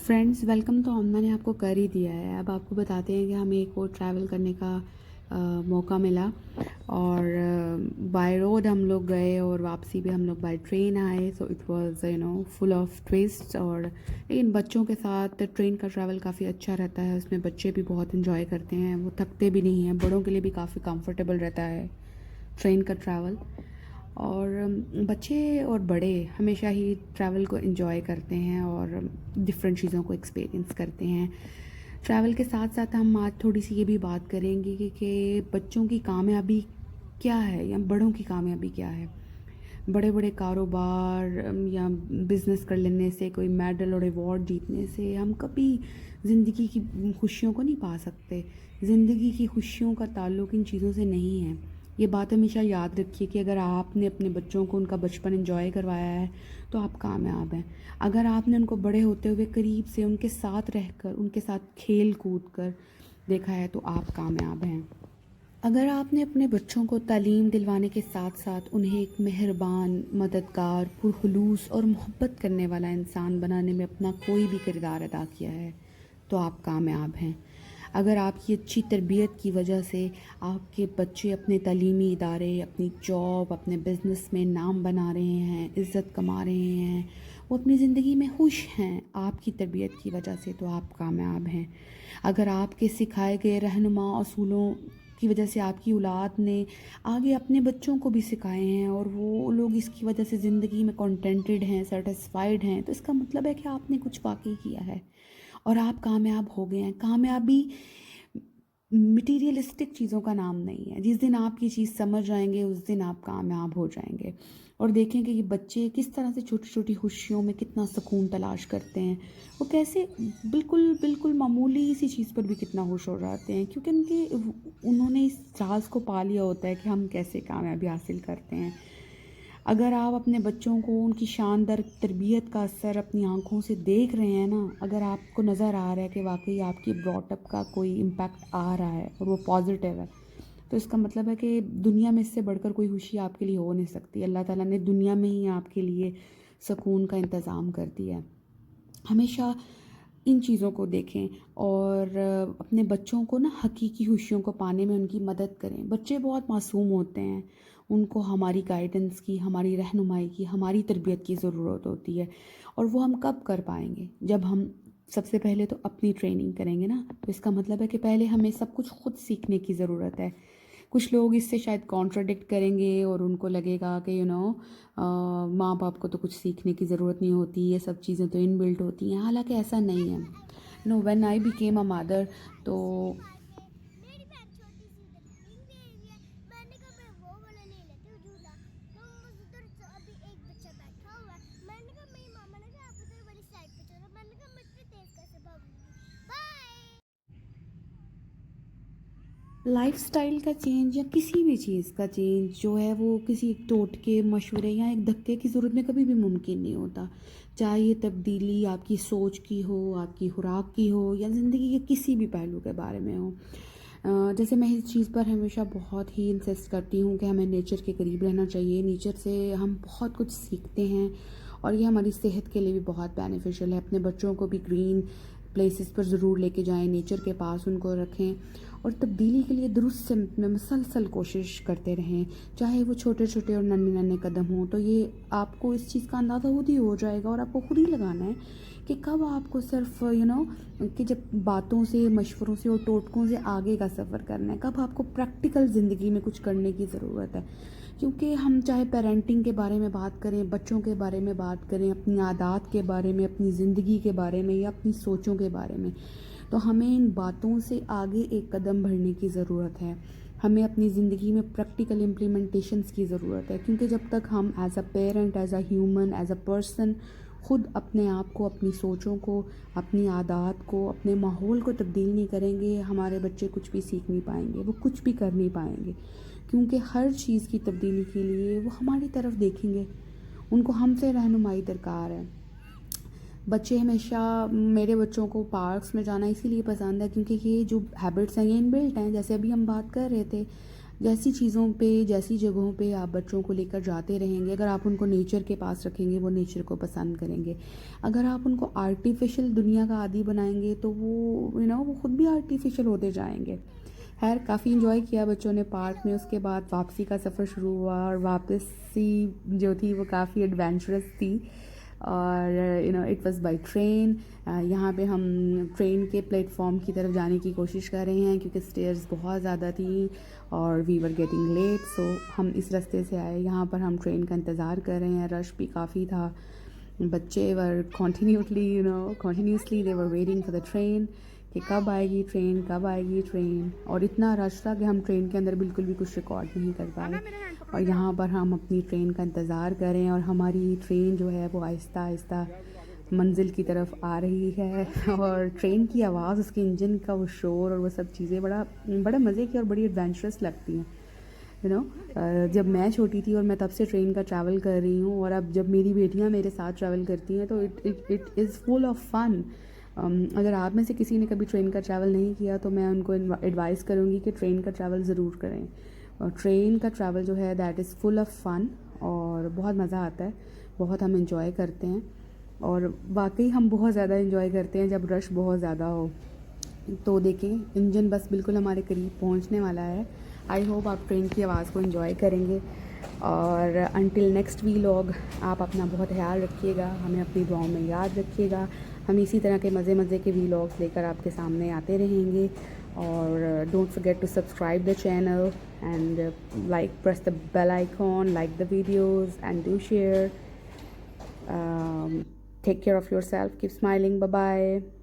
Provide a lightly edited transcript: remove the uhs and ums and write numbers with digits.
Friends welcome तो मैंने आपको कर ही दिया है। अब आपको बताते हैं कि हमें एक और ट्रैवल करने का मौका मिला और बाय रोड हम लोग गए और वापसी पे हम लोग बाय ट्रेन आए। So it was full of twist. और लेकिन बच्चों के साथ ट्रेन का ट्रैवल काफ़ी अच्छा रहता है, उसमें बच्चे भी बहुत इन्जॉय करते हैं, वो थकते भी नहीं हैं। बड़ों के लिए भी काफ़ी कंफर्टेबल रहता है ट्रेन का ट्रैवल। और बच्चे और बड़े हमेशा ही ट्रैवल को एंजॉय करते हैं और डिफरेंट चीज़ों को एक्सपीरियंस करते हैं। ट्रैवल के साथ साथ हम आज थोड़ी सी ये भी बात करेंगे कि बच्चों की कामयाबी क्या है या बड़ों की कामयाबी क्या है। बड़े बड़े कारोबार या बिज़नेस कर लेने से, कोई मेडल और अवार्ड जीतने से हम कभी ज़िंदगी की खुशियों को नहीं पा सकते। ज़िंदगी की खुशियों का ताल्लुक़ इन चीज़ों से नहीं है। ये बात हमेशा याद रखिए कि अगर आपने अपने बच्चों को उनका बचपन एंजॉय करवाया है तो आप कामयाब हैं। अगर आपने उनको बड़े होते हुए करीब से उनके साथ रहकर, उनके साथ खेल कूद कर देखा है तो आप कामयाब हैं। अगर आपने अपने बच्चों को तालीम दिलवाने के साथ साथ उन्हें एक मेहरबान, मददगार, पुरखुलूस और मोहब्बत करने वाला इंसान बनाने में अपना कोई भी किरदार अदा किया है तो आप कामयाब हैं। अगर आपकी अच्छी तरबियत की वजह से आपके बच्चे अपने तालीमी इदारे, अपनी जॉब, अपने बिज़नेस में नाम बना रहे हैं, इज़्ज़त कमा रहे हैं, वो अपनी ज़िंदगी में खुश हैं आपकी तरबियत की वजह से तो आप कामयाब हैं। अगर आपके सिखाए गए रहनुमा असूलों की वजह से आपकी औलाद ने आगे अपने बच्चों को भी सिखाए हैं और वो लोग इसकी वजह से ज़िंदगी में कंटेंटेड हैं, सेटिस्फाइड हैं, तो इसका मतलब है कि आपने कुछ वाकई किया है और आप कामयाब हो गए हैं। कामयाबी मटीरियलिस्टिक चीज़ों का नाम नहीं है। जिस दिन आप ये चीज़ समझ जाएंगे उस दिन आप कामयाब हो जाएंगे। और देखें कि ये बच्चे किस तरह से छोटी छोटी खुशियों में कितना सुकून तलाश करते हैं। वो कैसे बिल्कुल बिल्कुल मामूली सी चीज़ पर भी कितना खुश हो जाते हैं, क्योंकि उन्होंने इस राज को पा लिया होता है कि हम कैसे कामयाबी हासिल करते हैं। अगर आप अपने बच्चों को उनकी शानदार तरबियत का असर अपनी आंखों से देख रहे हैं ना, अगर आपको नज़र आ रहा है कि वाकई आपकी ब्रॉटअप का कोई इम्पैक्ट आ रहा है और वो पॉजिटिव है, तो इसका मतलब है कि दुनिया में इससे बढ़कर कोई खुशी आपके लिए हो नहीं सकती। अल्लाह ताला ने दुनिया में ही आपके लिए सुकून का इंतज़ाम कर दिया है। हमेशा इन चीज़ों को देखें और अपने बच्चों को ना हकीकी खुशियों को पाने में उनकी मदद करें। बच्चे बहुत मासूम होते हैं, उनको हमारी गाइडेंस की, हमारी रहनुमाई की, हमारी तरबियत की ज़रूरत होती है। और वो हम कब कर पाएंगे? जब हम सबसे पहले तो अपनी ट्रेनिंग करेंगे ना। तो इसका मतलब है कि पहले हमें सब कुछ खुद सीखने की ज़रूरत है। कुछ लोग इससे शायद कॉन्ट्राडिक्ट करेंगे और उनको लगेगा कि माँ बाप को तो कुछ सीखने की ज़रूरत नहीं होती, ये सब चीज़ें तो इनबिल्ट होती हैं। हालांकि ऐसा नहीं है। When I became a mother, तो मेरी बहन छोटी सी इधर पिंक दे रही है। मैंने कहा मैं वो वाला ले लेती हूँ झूला। तो उधर तो अभी एक बच्चा बैठा हुआ है। मैंने कहा मेरी मामा ने कहा आप उधर वाली साइड पे चलो। मैंने कहा मैं इतनी तेज कैसे भागूंगी। बाय। लाइफस्टाइल का चेंज या किसी भी चीज़ का चेंज जो है वो किसी एक टोटके, मशवरे या एक धक्के की ज़रूरत में कभी भी मुमकिन नहीं होता। चाहे ये तब्दीली आपकी सोच की हो, आपकी खुराक की हो या ज़िंदगी के किसी भी पहलू के बारे में हो। जैसे मैं इस चीज़ पर हमेशा बहुत ही इंसिस्ट करती हूँ कि हमें नेचर के करीब रहना चाहिए। नेचर से हम बहुत कुछ सीखते हैं और ये हमारी सेहत के लिए भी बहुत बेनिफिशियल है। अपने बच्चों को भी ग्रीन प्लेसेस पर ज़रूर लेके जाएं, नेचर के पास उनको रखें और तब्दीली के लिए दुरुस्त सिमत में मुसलसल कोशिश करते रहें। चाहे वो छोटे छोटे और नन्हे नन्हे कदम हों, तो ये आपको इस चीज़ का अंदाज़ा खुद ही हो जाएगा और आपको खुद ही लगाना है कि कब आपको सिर्फ कि जब बातों से, मशवरों से और टोटकों से आगे का सफ़र करना है, कब आपको प्रैक्टिकल ज़िंदगी में कुछ करने की ज़रूरत है। क्योंकि हम चाहे पेरेंटिंग के बारे में बात करें, बच्चों के बारे में बात करें, अपनी आदत के बारे में, अपनी ज़िंदगी के बारे में या अपनी सोचों के बारे में, तो हमें इन बातों से आगे एक कदम बढ़ने की ज़रूरत है। हमें अपनी ज़िंदगी में प्रैक्टिकल इम्प्लीमेंटेशंस की ज़रूरत है, क्योंकि जब तक हम as a parent, as a human, as a person खुद अपने आप को, अपनी सोचों को, अपनी आदत को, अपने माहौल को तब्दील नहीं करेंगे, हमारे बच्चे कुछ भी सीख नहीं पाएंगे, वो कुछ भी कर नहीं पाएंगे। क्योंकि हर चीज़ की तब्दीली के लिए वो हमारी तरफ देखेंगे, उनको हमसे रहनुमाई दरकार है। बच्चे हमेशा, मेरे बच्चों को पार्क्स में जाना इसीलिए पसंद है क्योंकि ये जो हैबिट्स हैं ये इनबिल्ट हैं। जैसे अभी हम बात कर रहे थे, جیسی چیزوں پہ جیسی جگہوں پہ آپ بچوں کو لے کر جاتے رہیں گے, اگر آپ ان کو نیچر کے پاس رکھیں گے وہ نیچر کو پسند کریں گے. اگر آپ ان کو آرٹیفیشل دنیا کا عادی بنائیں گے تو وہ وہ خود بھی آرٹیفیشل ہوتے جائیں گے. خیر کافی انجوائے کیا بچوں نے پارک میں. اس کے بعد واپسی کا سفر شروع ہوا اور واپسی جو تھی وہ کافی ایڈونچرس تھی, اور اٹ واز بائی ٹرین. یہاں پہ ہم ٹرین کے پلیٹ فارم کی طرف جانے کی کوشش کر رہے ہیں کیونکہ اسٹیئرز بہت زیادہ تھیں اور وی ور گیٹنگ لیٹ, سو ہم اس راستے سے آئے. یہاں پر ہم ٹرین کا انتظار کر رہے ہیں. رش بھی کافی تھا. بچے were continuously they were waiting for the train کہ کب آئے گی ٹرین, کب آئے گی ٹرین. اور اتنا رش تھا کہ ہم ٹرین کے اندر بالکل بھی کچھ ریکارڈ نہیں کر پائے. اور یہاں پر ہم اپنی ٹرین کا انتظار کریں اور ہماری ٹرین جو ہے وہ آہستہ آہستہ منزل کی طرف آ رہی ہے. اور ٹرین کی آواز, اس کے انجن کا وہ شور اور وہ سب چیزیں بڑا مزے کی اور بڑی ایڈونچرس لگتی ہیں. جب میں چھوٹی تھی اور میں تب سے ٹرین کا ٹریول کر رہی ہوں, اور اب جب میری بیٹیاں میرے ساتھ ٹریول کرتی ہیں تو it is full of fun. اگر آپ میں سے کسی نے کبھی ٹرین کا ٹریول نہیں کیا تو میں ان کو ایڈوائز کروں گی کہ ٹرین کا ٹریول ضرور کریں. اور ٹرین کا ٹریول جو ہے that is full of fun اور بہت مزہ آتا ہے, بہت ہم انجوائے کرتے ہیں. اور واقعی ہم بہت زیادہ انجوائے کرتے ہیں جب رش بہت زیادہ ہو. تو دیکھیں انجن بس بالکل ہمارے قریب پہنچنے والا ہے. آئی ہوپ آپ ٹرین کی آواز کو انجوائے کریں گے. اور انٹل نیکسٹ ویلاگ آپ اپنا بہت خیال رکھیے گا, ہمیں اپنی دعاؤں میں یاد رکھیے گا. ہم اسی طرح کے مزے کے ویلاگس لے کر آپ کے سامنے آتے رہیں گے. اور don't forget to subscribe the channel and like press the bell icon, like the videos and do share. Take care of yourself. Keep smiling. Bye-bye.